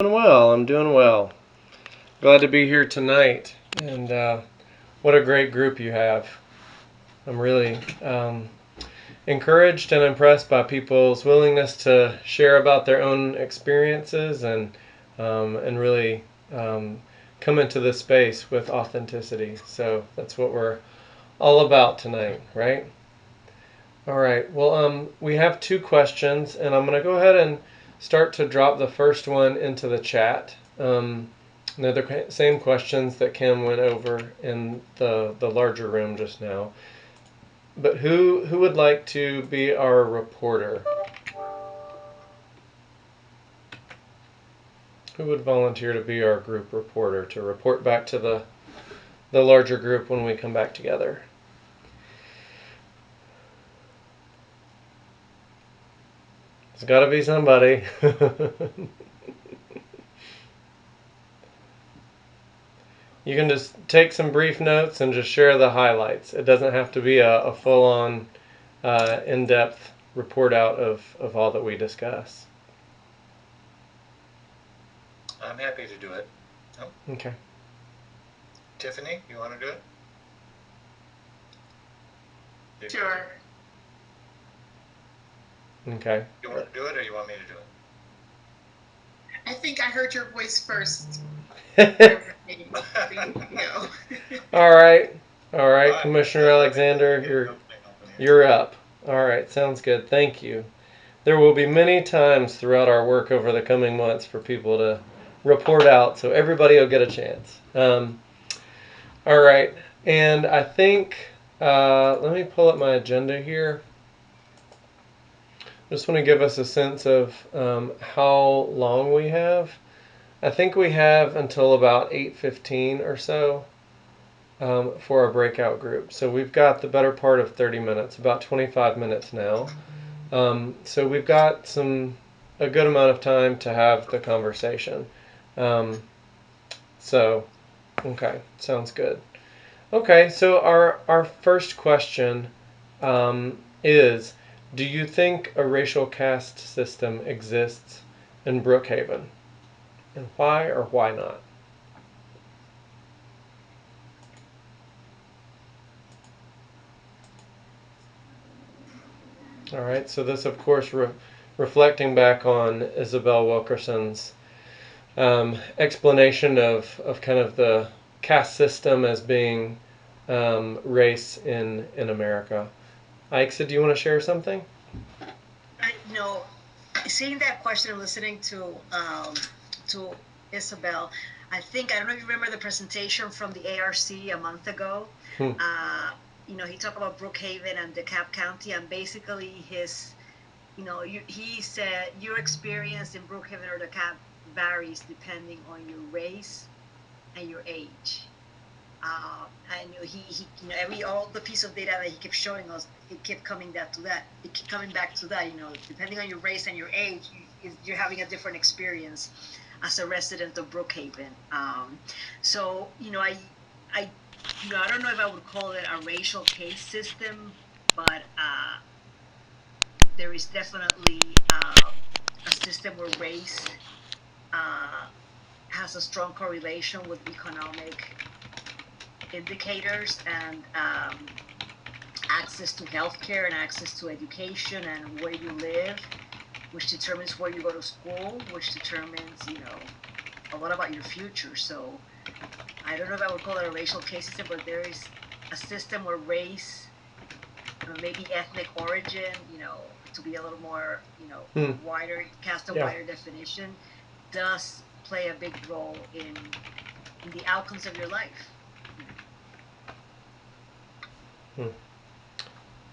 Doing well. I'm doing well. Glad to be here tonight, and what a great group you have. I'm really encouraged and impressed by people's willingness to share about their own experiences and really come into this space with authenticity. So that's what we're all about tonight, right? All right. Well, we have two questions, and I'm going to go ahead and start to drop the first one into the chat. They're the same questions that Kim went over in the larger room just now. But who would like to be our reporter? Who would volunteer to be our group reporter to report back to the larger group when we come back together? It's got to be somebody. You can just take some brief notes and just share the highlights. It doesn't have to be a full-on, in-depth report out of all that we discuss. I'm happy to do it. Oh. Okay. Tiffany, you want to do it? Sure. Okay. You want to do it, or you want me to do it? I think I heard your voice first. All right. Commissioner Alexander, you're up. All right, sounds good. Thank you. There will be many times throughout our work over the coming months for people to report out, so everybody will get a chance. All right, and I think, let me pull up my agenda here. Just want to give us a sense of how long we have. I think we have until about 8:15 or so for our breakout group. So we've got the better part of 30 minutes, about 25 minutes now. So we've got a good amount of time to have the conversation. Okay, sounds good. Okay, so our first question is, do you think a racial caste system exists in Brookhaven? And why or why not? All right, so this, of course, reflecting back on Isabel Wilkerson's explanation of kind of the caste system as being race in America. Aixa, do you want to share something? No, seeing that question and listening to Isabel, I don't know if you remember the presentation from the ARC a month ago. He talked about Brookhaven and DeKalb County, and basically he said your experience in Brookhaven or DeKalb varies depending on your race and your age. And all the piece of data that he kept showing us, it kept coming back to that. Depending on your race and your age, you're having a different experience as a resident of Brookhaven. So I don't know if I would call it a racial caste system, but there is definitely a system where race has a strong correlation with economic indicators and access to healthcare and access to education and where you live, which determines where you go to school, which determines, a lot about your future. So I don't know if I would call it a racial case system, but there is a system where race, maybe ethnic origin, to be a little more, wider, cast a wider definition, does play a big role in the outcomes of your life.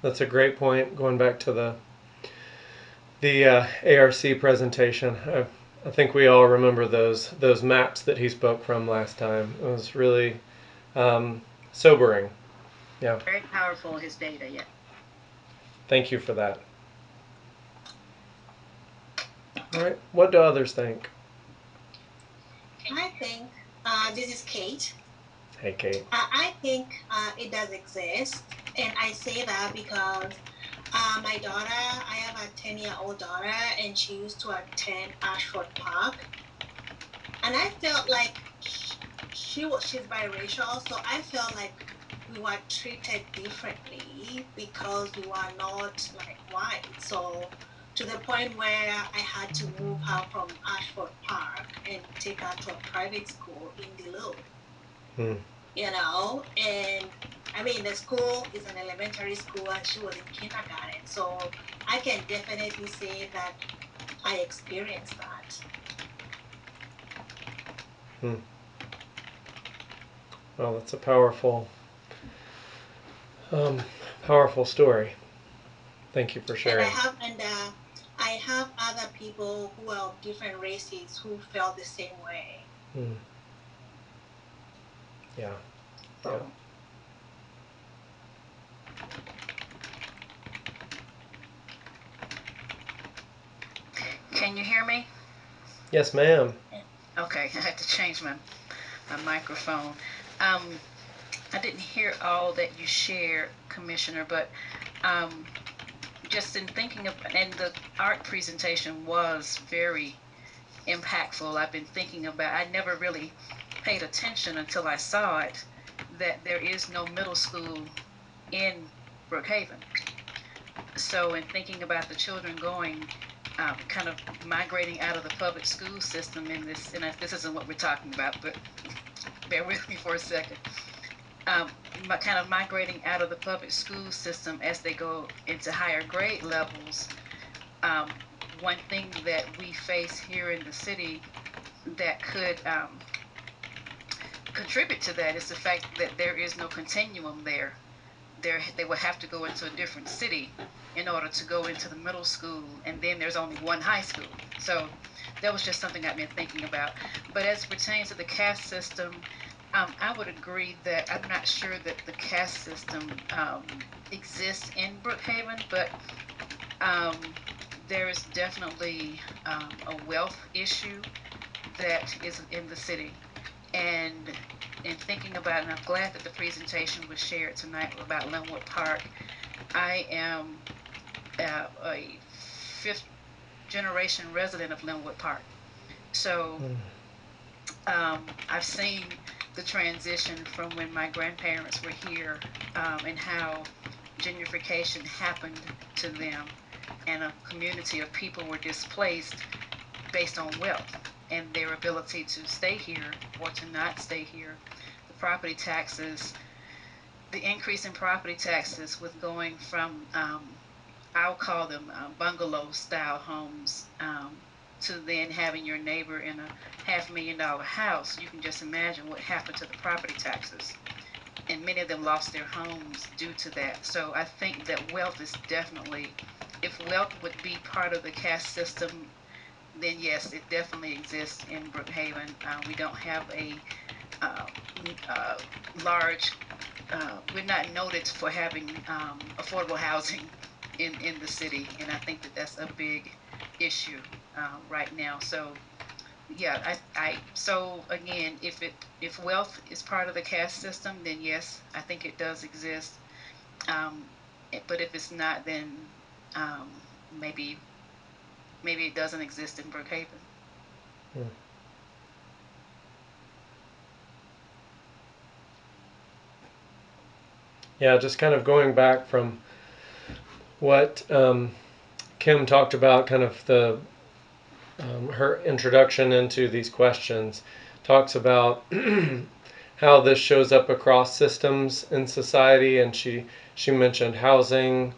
That's a great point. Going back to the ARC presentation, I think we all remember those maps that he spoke from last time. It was really sobering. Yeah. Very powerful, his data. Yeah. Thank you for that. All right. What do others think? I think this is Kate. Hey, Kate. I think it does exist, and I say that because my daughter, I have a 10-year-old daughter, and she used to attend Ashford Park. and I felt like she's biracial, so I felt like we were treated differently because we were not like white. So to the point where I had to move her from Ashford Park and take her to a private school in Duluth, Hmm. and I mean, the school is an elementary school and she was in kindergarten. So I can definitely say that I experienced that. Hmm. Well, that's a powerful, um, powerful story. Thank you for And sharing. I have other people who are of different races who felt the same way. Hmm. Yeah. Yeah. So Can you hear me? Yes, ma'am. Okay, I had to change my microphone. Um, I didn't hear all that you shared, Commissioner, but um, just in thinking of, and the art presentation was very impactful. I've been thinking about, I never really paid attention until I saw it, that there is no middle school in Brookhaven. So in thinking about the children going, kind of migrating out of the public school system in this, and this isn't what we're talking about, but bear with me for a second. Um, Kind of migrating out of the public school system as they go into higher grade levels. Um, One thing that we face here in the city that could contribute to that is the fact that there is no continuum there. They would have to go into a different city in order to go into the middle school, and then there's only one high school. So that was just something I've been thinking about. But as it pertains to the caste system, I would agree that I'm not sure that the caste system exists in Brookhaven, but um, there is definitely a wealth issue that is in the city. And in thinking about it, and I'm glad that the presentation was shared tonight about Linwood Park. I am a fifth generation resident of Linwood Park. So Hmm. I've seen the transition from when my grandparents were here, and how gentrification happened to them, and a community of people were displaced based on wealth and their ability to stay here or to not stay here. The property taxes, the increase in property taxes with going from, I'll call them bungalow style homes, to then having your neighbor in a $500,000 house. You can just imagine what happened to the property taxes. And many of them lost their homes due to that. So I think that wealth is definitely, if wealth would be part of the caste system, then yes, it definitely exists in Brookhaven. We don't have a uh, uh, large, we're not noted for having affordable housing in the city, and I think that that's a big issue right now. So yeah, so again, if wealth is part of the caste system, then yes, I think it does exist. Um, but if it's not, then um, maybe maybe it doesn't exist in Brookhaven. Hmm. Yeah, just kind of going back from what Kim talked about, kind of the her introduction into these questions, talks about how this shows up across systems in society, and she mentioned housing,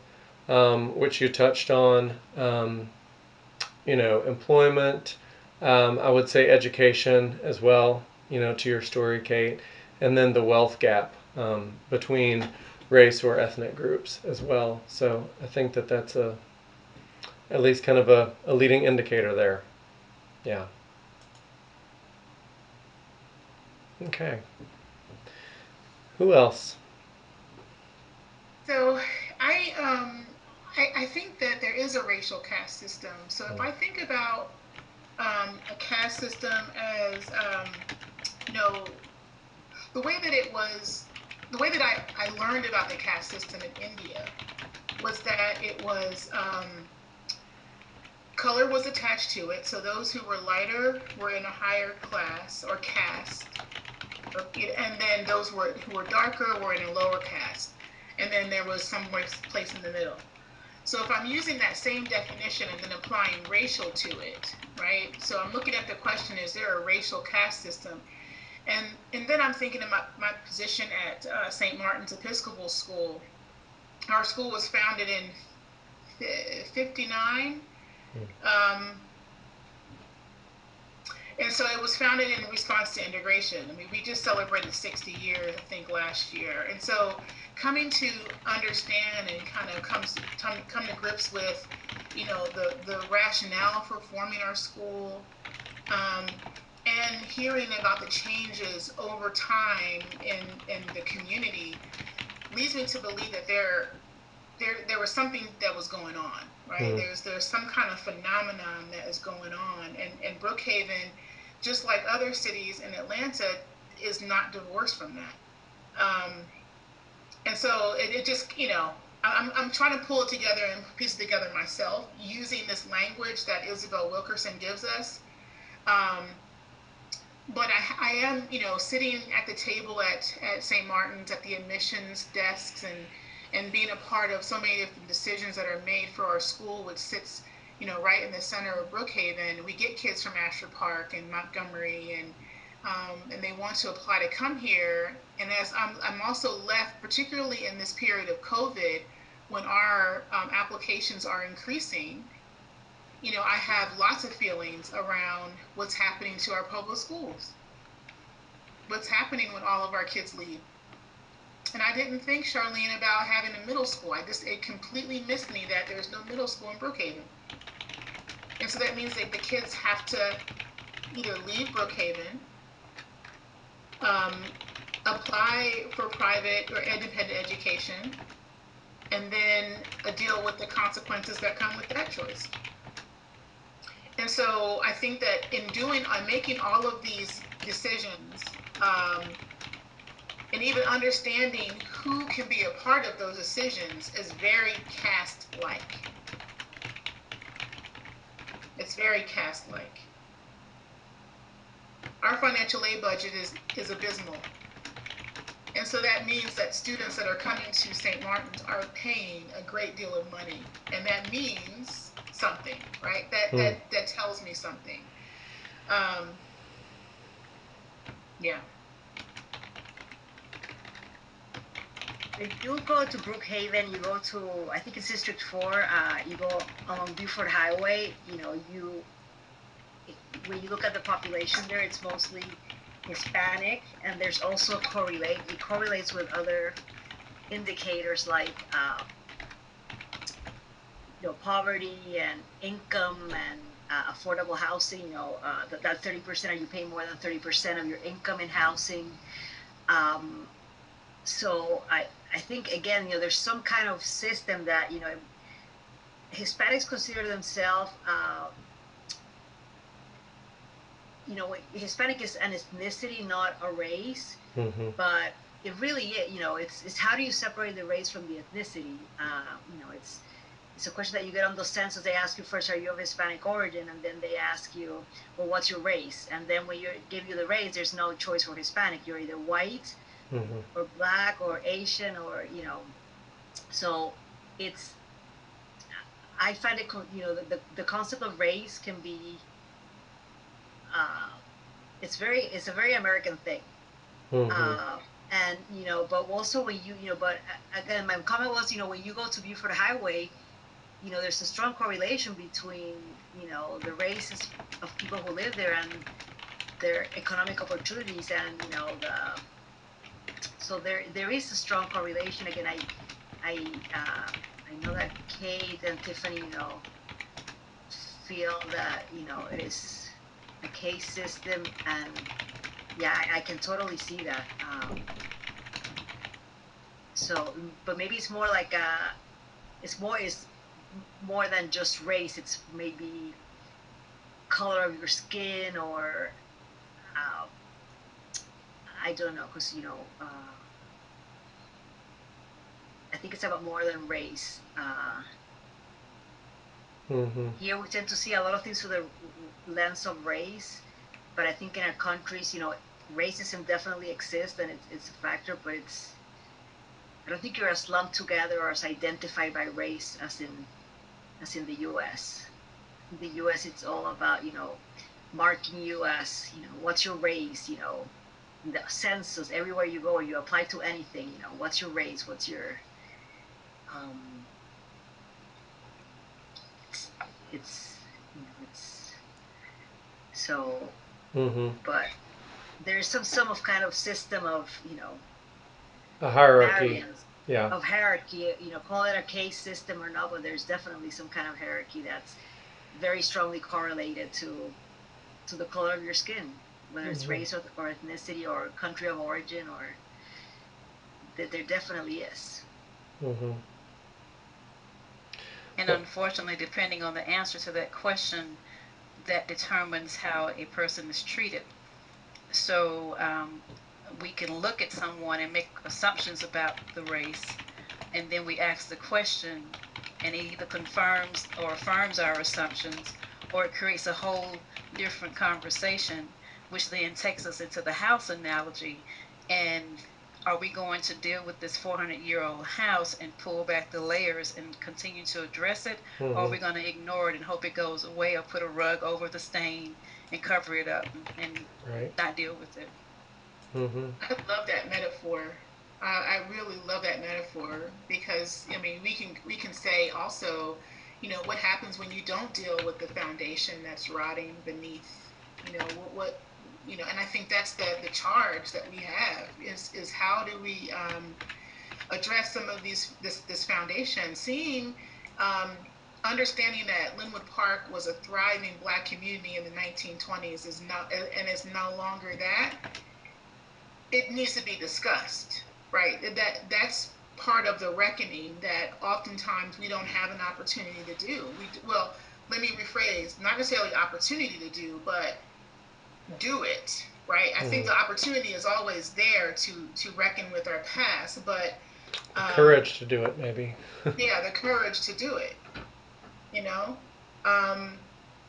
which you touched on, employment. I would say education as well. To your story, Kate, and then the wealth gap between race or ethnic groups as well. So I think that that's at least kind of a leading indicator there. Yeah. Okay. Who else? So I I think that there is a racial caste system. So if Mm. I think about a caste system as you know the way that it was, the way that I learned about the caste system in India was that it was color was attached to it. So those who were lighter were in a higher class or caste, and then those who were darker were in a lower caste. And then there was somewhere place in the middle. So if I'm using that same definition and then applying racial to it, right? So I'm looking at the question, is there a racial caste system? And then I'm thinking about my position at St. Martin's Episcopal School. Our school was founded in 59. And so it was founded in response to integration. I mean, we just celebrated 60 years, I think, last year. And so coming to understand and kind of come to grips with, the rationale for forming our school, and hearing about the changes over time in the community leads me to believe that there was something that was going on, right? There's some kind of phenomenon that is going on, and Brookhaven, just like other cities in Atlanta, is not divorced from that. And so it just, I'm trying to pull it together and piece it together myself using this language that Isabel Wilkerson gives us. But I am, sitting at the table at St. Martin's at the admissions desks and being a part of so many different decisions that are made for our school, which sits, right in the center of Brookhaven. We get kids from Asher Park and Montgomery, and they want to apply to come here. And as I'm also left, particularly in this period of COVID, when our applications are increasing, I have lots of feelings around what's happening to our public schools, what's happening when all of our kids leave. And I didn't think, Charlene, about having a middle school. It completely missed me that there's no middle school in Brookhaven. And so that means that the kids have to either leave Brookhaven, apply for private or independent education, and then deal with the consequences that come with that choice. And so I think that I'm making all of these decisions, and even understanding who can be a part of those decisions is very caste-like. It's very caste-like. Our financial aid budget is abysmal. And so that means that students that are coming to St. Martin's are paying a great deal of money. And that means something, right? That tells me something. Yeah. If you go to Brookhaven, you go to, I think it's District 4, you go along Buford Highway, when you look at the population there, it's mostly Hispanic, and there's also it correlates with other indicators like poverty and income and affordable housing. That 30%, are you paying more than 30% of your income in housing? So I think, again, there's some kind of system that Hispanics consider themselves. Hispanic is an ethnicity, not a race. But it really, it's how do you separate the race from the ethnicity? It's a question that you get on those census. They ask you first, are you of Hispanic origin? And then they ask you, well, what's your race? And then when you give you the race, there's no choice for Hispanic. You're either white or black or Asian so I find it, the concept of race can be, it's a very American thing. And, but also when but again, my comment was, when you go to Buford Highway, there's a strong correlation between, the races of people who live there and their economic opportunities, and, so there is a strong correlation. Again, I know that Kate and Tiffany, feel that, it is a case system, and yeah, I can totally see that. So, but maybe it's more like it's more than just race. It's maybe color of your skin, or I don't know, because I think it's about more than race. Mm-hmm. Here we tend to see a lot of things through the lens of race, but I think in our countries, racism definitely exists and it's a factor, but I don't think you're as lumped together or as identified by race as in the U.S. In the U.S., it's all about marking you as what's your race, the census everywhere you go, you apply to anything, what's your race, what's your um, it's it's so, Mm-hmm. but there's some of kind of system of A hierarchy. variance Yeah. of hierarchy, call it a case system or not, but there's definitely some kind of hierarchy that's very strongly correlated to the color of your skin, whether it's Mm-hmm. race or ethnicity or country of origin, or that there definitely is. Mm-hmm. And Well, unfortunately, depending on the answer to that question, that determines how a person is treated. So we can look at someone and make assumptions about the race, and then we ask the question, and it either confirms or affirms our assumptions, or it creates a whole different conversation, which then takes us into the house analogy. And are we going to deal with this 400-year-old house and pull back the layers and continue to address it? Or are mm-hmm. we going to ignore it and hope it goes away, or put a rug over the stain and cover it up and Right. not deal with it? Mm-hmm. I love that metaphor. I really love that metaphor because I mean we can say also, what happens when you don't deal with the foundation that's rotting beneath. And I think that's the charge that we have is how do we address some of this foundation, seeing um, understanding that Linwood Park was a thriving Black community in the 1920s is not and is no longer that. It needs to be discussed, right? That's part of the reckoning that oftentimes we don't have an opportunity to do. Well, let me rephrase, not necessarily opportunity to do, but do it, right? I think Mm-hmm. the opportunity is always there to reckon with our past, but The um, courage to do it, maybe. yeah, the courage to do it, you know. Um,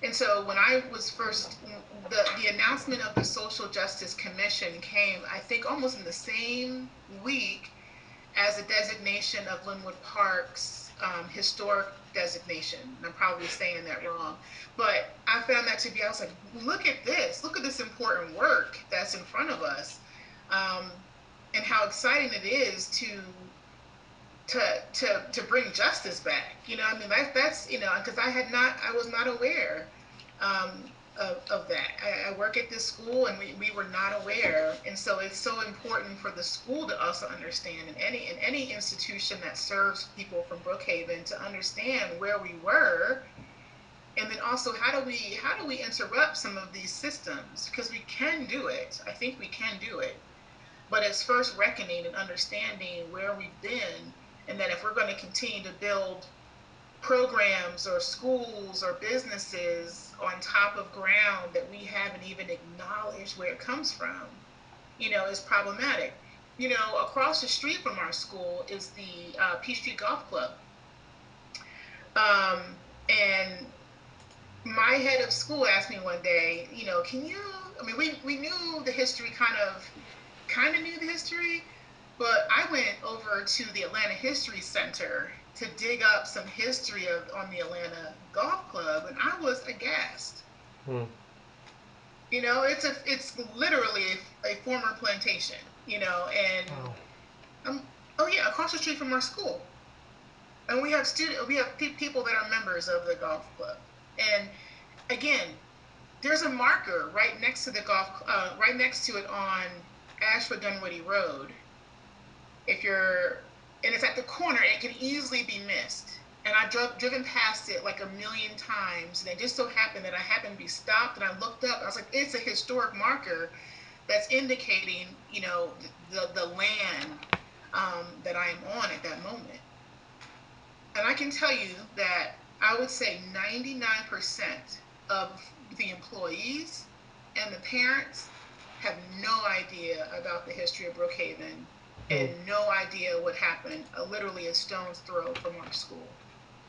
and so when I was first, the announcement of the Social Justice Commission came, I think, almost in the same week as the designation of Linwood Park's historic designation. And I'm probably saying that wrong, but I found that to be, I was like, look at this important work that's in front of us, um, and how exciting it is to bring justice back. I mean, that's because I was not aware of that. I work at this school, and we were not aware, and so it's so important for the school to also understand, and any institution that serves people from Brookhaven to understand where we were, and then also how do we interrupt some of these systems, because we can do it. I think we can do it, but it's first reckoning and understanding where we've been, and that if we're going to continue to build programs or schools or businesses on top of ground that we haven't even acknowledged where it comes from, is problematic. Across the street from our school is the Peachtree Golf Club. And my head of school asked me one day, can you, I mean, we knew the history, kind of knew the history, but I went over to the Atlanta History Center to dig up some history on the Atlanta Golf Club, and I was aghast. Mm. It's literally a former plantation, and Wow. oh yeah, across the street from our school, and we have people that are members of the golf club, and again, there's a marker right next to right next to it on Ashford Dunwoody Road. If you're, and it's at the corner, and it can easily be missed. And I've driven past it like a million times, and it just so happened that I happened to be stopped, and I looked up. I was like, it's a historic marker that's indicating, the land that I am on at that moment. And I can tell you that I would say 99% of the employees and the parents have no idea about the history of Brookhaven Mm. and no idea what happened literally a stone's throw from our school.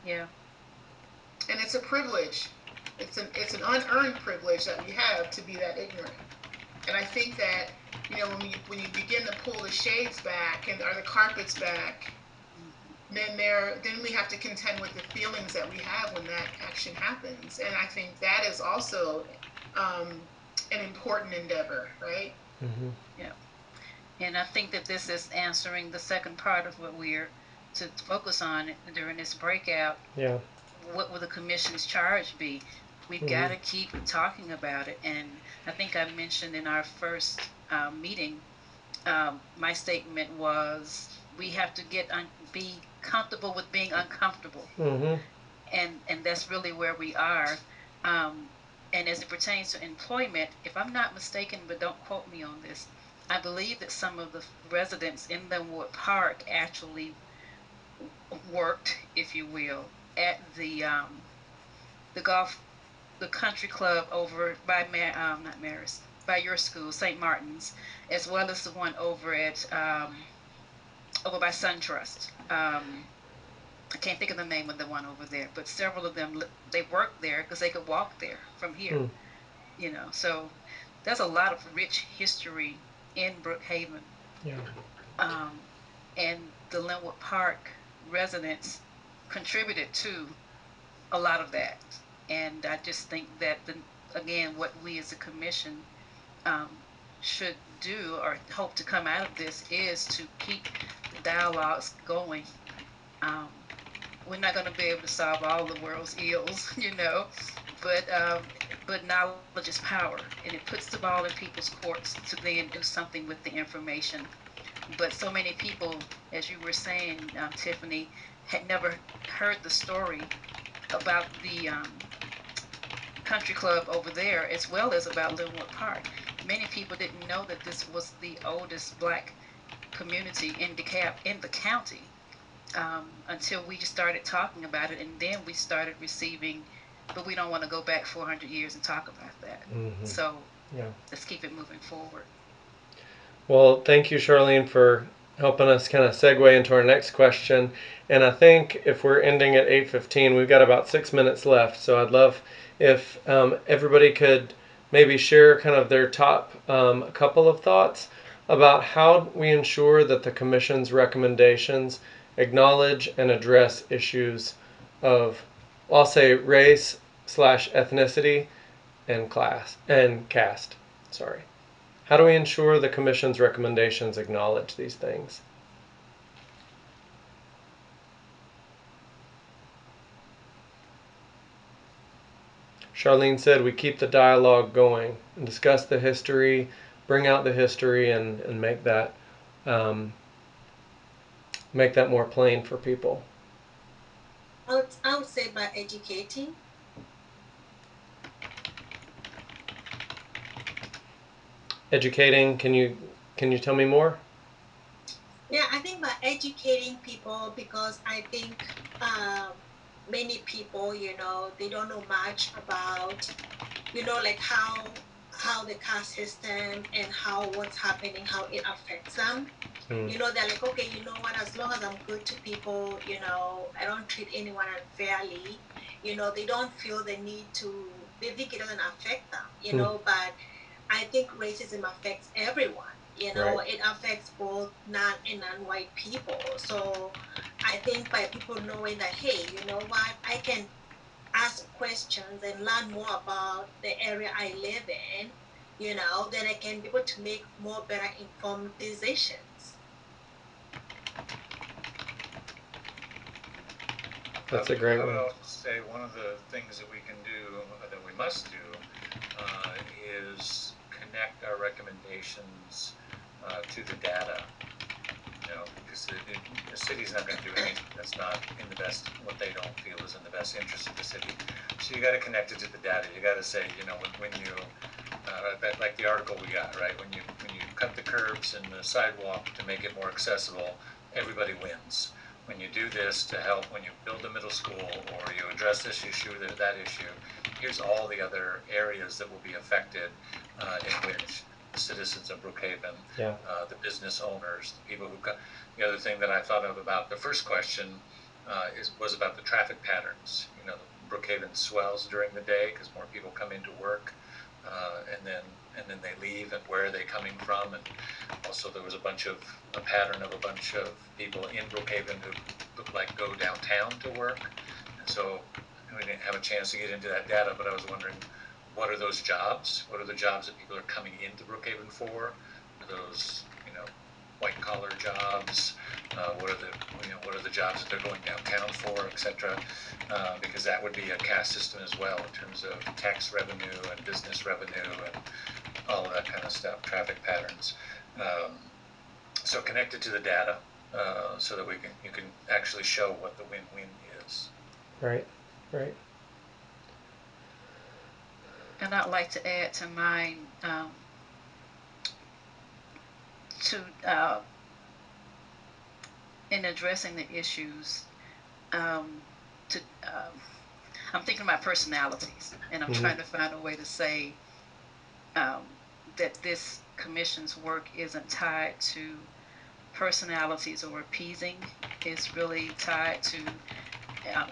Yeah. and it's a privilege. It's an unearned privilege that we have to be that ignorant. And I think that, when you begin to pull the shades back and or the carpets back, then we have to contend with the feelings that we have when that action happens. And I think that is also um, an important endeavor, right? Mm-hmm. Yeah. And I think that this is answering the second part of what we're to focus on during this breakout. Yeah. What will the commission's charge be? We've Mm-hmm. got to keep talking about it. And I think I mentioned in our first meeting, my statement was we have to be comfortable with being uncomfortable. Mm-hmm. And that's really where we are. Um, and as it pertains to employment, if I'm not mistaken, but don't quote me on this, I believe that some of the residents in Linwood Park actually worked, if you will, at the golf, the country club over by not Maris, by your school, St. Martin's, as well as the one over at over by SunTrust. I can't think of the name of the one over there, but several of them they worked there because they could walk there from here. Mm. So there's a lot of rich history in Brookhaven, Yeah. um, and the Linwood Park residents contributed to a lot of that. And I just think that again, what we as a commission um, should do or hope to come out of this is to keep the dialogues going. Um, we're not going to be able to solve all the world's ills, but knowledge is power, and it puts the ball in people's courts to then do something with the information. But so many people, as you were saying, Tiffany, had never heard the story about the country club over there, as well as about Linwood Park. Many people didn't know that this was the oldest black community in DeKalb in the county, until we started talking about it, and then we started receiving. But we don't want to go back 400 years and talk about that. Mm-hmm. So Yeah. let's keep it moving forward. Well, thank you, Charlene, for helping us kind of segue into our next question. And I think if we're ending at 8:15, we've got about 6 minutes left. So I'd love if everybody could maybe share kind of their top couple of thoughts about how we ensure that the Commission's recommendations acknowledge and address issues of, I'll say, race/ethnicity and class and caste. Sorry. How do we ensure the Commission's recommendations acknowledge these things? Charlene said we keep the dialogue going and discuss the history, bring out the history, and um, make that more plain for people. I would say by educating. Educating. Can you tell me more? Yeah, I think by educating people, because I think many people, they don't know much about, like how the caste system and how what's happening, how it affects them. Mm. They're like, okay, you know what, as long as I'm good to people, I don't treat anyone unfairly, they don't feel the need to, they think it doesn't affect them, Mm. but I think racism affects everyone. Right. It affects both non-white people. So I think by people knowing that, hey, you know what, I can ask questions and learn more about the area I live in, then I can be able to make more better informed decisions. That's a great I would one. also say one of the things that we can do, that we must do, is connect our recommendations to the data. Because the city's not going to do anything that's not in the best, what they don't feel is in the best interest of the city. So you got to connect it to the data. You got to say, when you, like the article we got, right? When you cut the curbs and the sidewalk to make it more accessible, everybody wins. When you do this to help, when you build a middle school or you address this issue or that issue, here's all the other areas that will be affected, in which the citizens of Brookhaven, Yeah. the business owners, the people who come. The other thing that I thought of about the first question was about the traffic patterns. Brookhaven swells during the day because more people come into work, and then they leave, and where are they coming from? And also there was a pattern of a bunch of people in Brookhaven who looked like go downtown to work, and so we didn't have a chance to get into that data, but I was wondering, what are those jobs? What are the jobs that people are coming into Brookhaven for? Are those, white collar jobs? What are the jobs that they're going downtown for, et cetera? Because that would be a caste system as well in terms of tax revenue and business revenue and all of that kind of stuff, traffic patterns. So connected to the data, so that you can actually show what the win-win is. Right, right. And I'd like to add to mine, in addressing the issues, to I'm thinking about personalities, and I'm trying to find a way to say that this commission's work isn't tied to personalities or appeasing. It's really tied to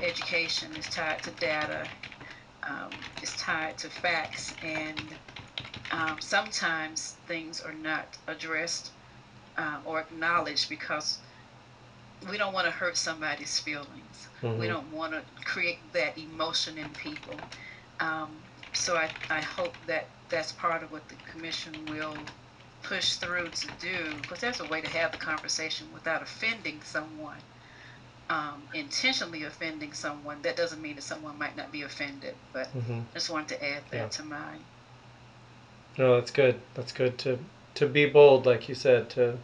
education. It's tied to data. It's tied to facts, and sometimes things are not addressed or acknowledged because we don't want to hurt somebody's feelings. We don't want to create that emotion in people. So I hope that that's part of what the commission will push through to do, because there's a way to have the conversation without offending someone, intentionally offending someone. That doesn't mean that someone might not be offended, but I just wanted to add that to mine. No, that's good. That's good to be bold, like you said, to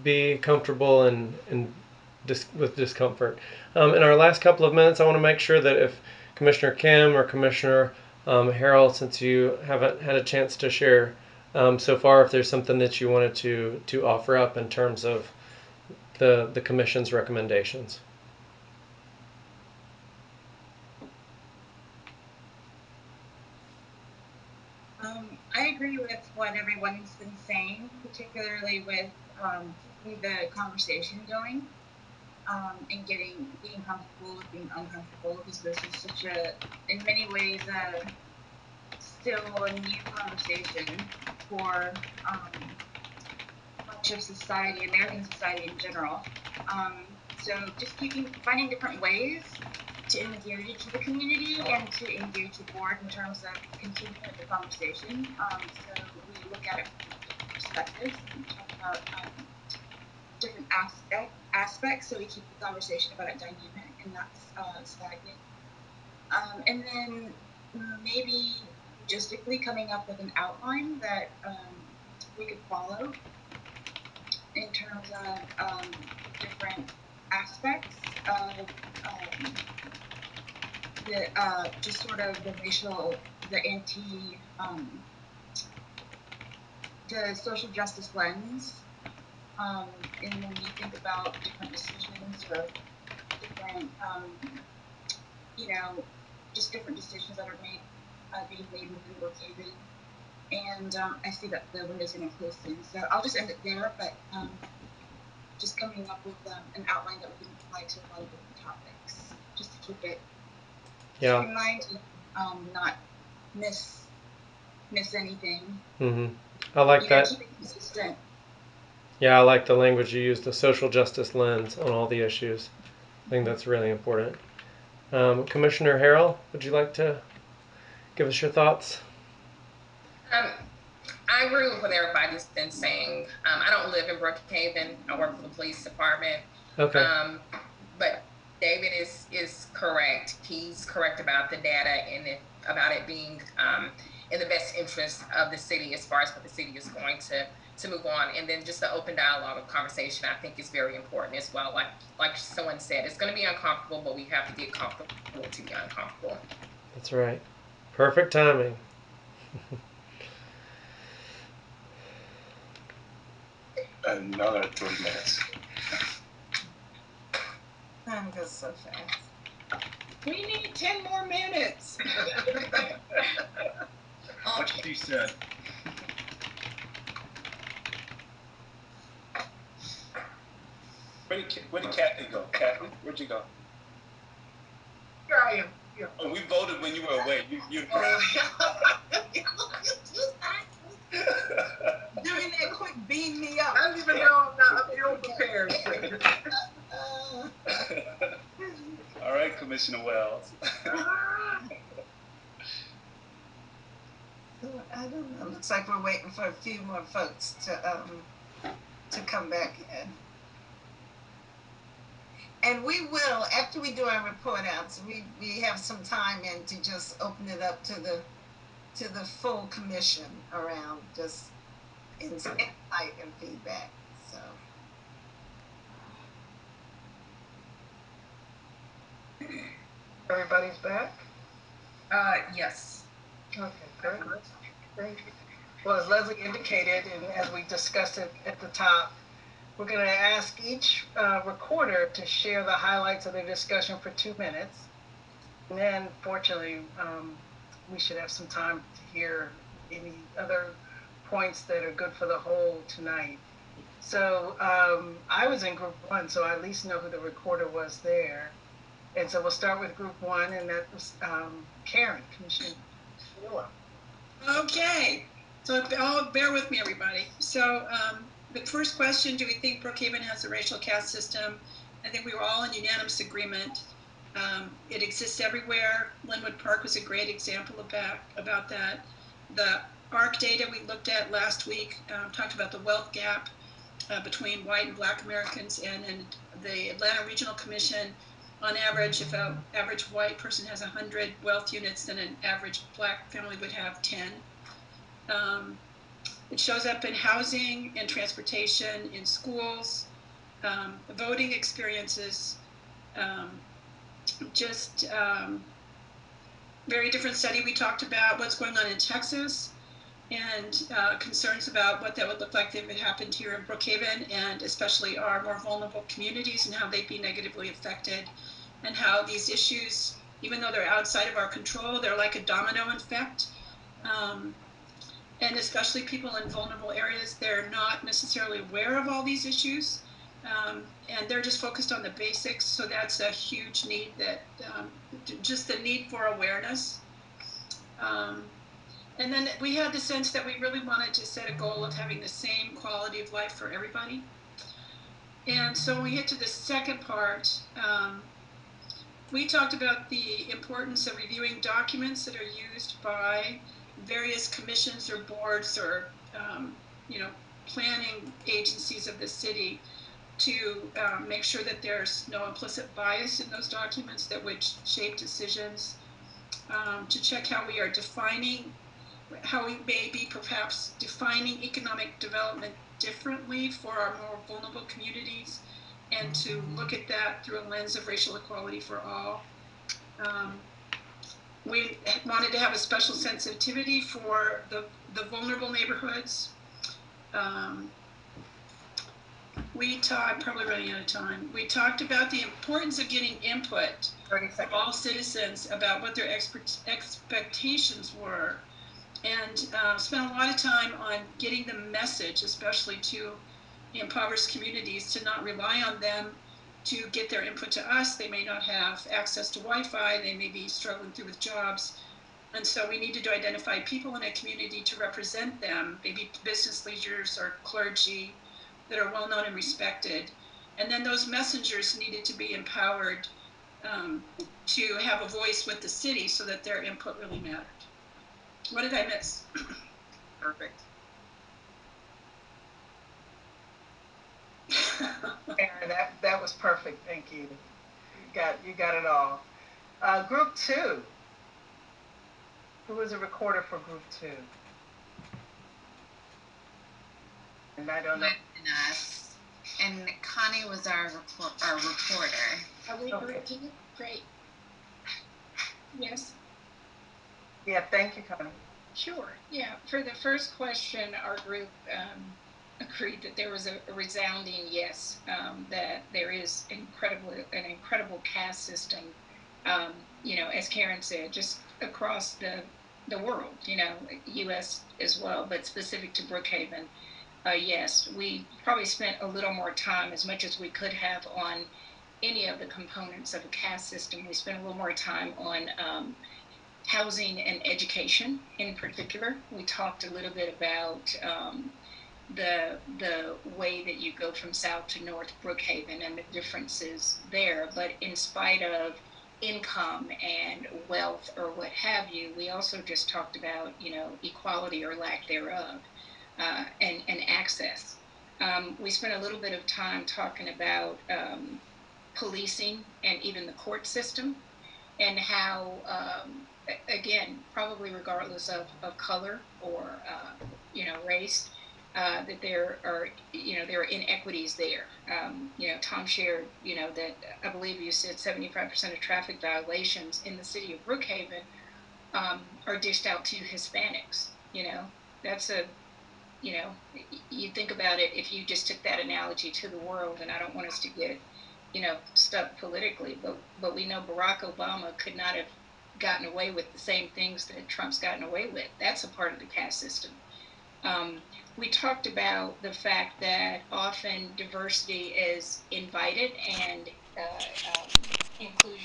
be comfortable and with discomfort. In our last couple of minutes, I want to make sure that if Commissioner Kim or Commissioner Harrell, since you haven't had a chance to share so far, if there's something that you wanted to offer up in terms of the Commission's recommendations. I agree with what everyone's been saying, particularly with keeping the conversation going, and being comfortable with being uncomfortable, because this is such in many ways, still a new conversation for much of society, American society in general. So just finding different ways to engage the community and to engage the board in terms of continuing the conversation. So we look at it from different perspectives and talk about different aspects, so we keep the conversation about it dynamic and not stagnant. And then maybe logistically coming up with an outline that we could follow in terms of different aspects of just sort of the social justice lens. And when we think about different decisions or different, just different decisions that are being made within Brookhaven. And I see that the window's getting close soon, so I'll just end it there. But just coming up with an outline that we can apply to a lot of different topics, just to keep it streamlined and not miss anything. I like that. Keep it consistent. Yeah, I like the language you use, the social justice lens on all the issues. I think that's really important. Commissioner Harrell, would you like to give us your thoughts? I agree with what everybody's been saying. I don't live in Brookhaven. I work for the police department. Okay. But David is correct. He's correct about the data and about it being in the best interest of the city as far as what the city is going to move on. And then just the open dialogue of conversation, I think, is very important as well. Like someone said, it's going to be uncomfortable, but we have to get comfortable to be uncomfortable. That's right. Perfect timing. Another 30 minutes. Time goes so fast. We need 10 more minutes. What she said. Where did Kathy go? Kathy, where'd you go? Here I am. Oh, we voted when you were away. You During that quick beam me up. I don't even know. I'm ill prepared. All right, Commissioner Wells. So I don't know. Looks like we're waiting for a few more folks to come back in. And we will, after we do our report outs, we have some time in to just open it up to the full commission around just insight and feedback. So Everybody's back? Yes. Okay, great. Well, as Leslie indicated, and as we discussed it at the top, we're going to ask each recorder to share the highlights of their discussion for 2 minutes. And then, fortunately, we should have some time to hear any other points that are good for the whole tonight. So I was in group 1, so I at least know who the recorder was there. And so we'll start with group 1, and that was Karen, Commissioner Sheila. Okay, so bear with me, everybody. So the first question, do we think Brookhaven has a racial caste system? I think we were all in unanimous agreement. It exists everywhere. Linwood Park was a great example about that. The ARC data we looked at last week talked about the wealth gap between white and Black Americans, and the Atlanta Regional Commission, on average, if an average white person has 100 wealth units, then an average Black family would have 10. It shows up in housing, in transportation, in schools, voting experiences, very different study. We talked about what's going on in Texas and concerns about what that would look like if it happened here in Brookhaven, and especially our more vulnerable communities and how they'd be negatively affected, and how these issues, even though they're outside of our control, they're like a domino effect. And especially people in vulnerable areas, they're not necessarily aware of all these issues, and they're just focused on the basics. So that's a huge need, that just the need for awareness. And then we had the sense that we really wanted to set a goal of having the same quality of life for everybody. And so when we hit to the second part, we talked about the importance of reviewing documents that are used by various commissions or boards or planning agencies of the city, to make sure that there's no implicit bias in those documents that would shape decisions, to check how we are defining, how we may be perhaps defining economic development differently for our more vulnerable communities, and to look at that through a lens of racial equality for all. We wanted to have a special sensitivity for the vulnerable neighborhoods. I'm probably running out of time. We talked about the importance of getting input from all citizens about what their expectations were, and spent a lot of time on getting the message, especially to impoverished communities, to not rely on them to get their input to us. They may not have access to Wi-Fi, they may be struggling through with jobs, and so we needed to identify people in a community to represent them, maybe business leaders or clergy that are well known and respected. And then those messengers needed to be empowered to have a voice with the city so that their input really mattered. What did I miss? perfect. Aaron, that was perfect. Thank you. You got it all. Group 2. Who was a recorder for group 2? And I don't know. And us. And Connie was our reporter. Are we group 2? Great. Yes. Yeah, thank you, Connie. Sure. Yeah. For the first question, our group agreed that there was a resounding yes, that there is an incredible caste system, as Karen said, just across the world, U.S. as well, but specific to Brookhaven. Yes, we probably spent a little more time, as much as we could have, on any of the components of a caste system. We spent a little more time on housing and education in particular. We talked a little bit about the way that you go from south to north Brookhaven and the differences there. But in spite of income and wealth or what have you, we also just talked about, equality or lack thereof, and access. We spent a little bit of time talking about policing and even the court system, and how, again, probably regardless of color or race, that there are inequities there. Tom shared that I believe you said 75% of traffic violations in the city of Brookhaven are dished out to Hispanics. That's you think about it, if you just took that analogy to the world, and I don't want us to get stuck politically, but we know Barack Obama could not have gotten away with the same things that Trump's gotten away with. That's a part of the caste system. We talked about the fact that often diversity is invited and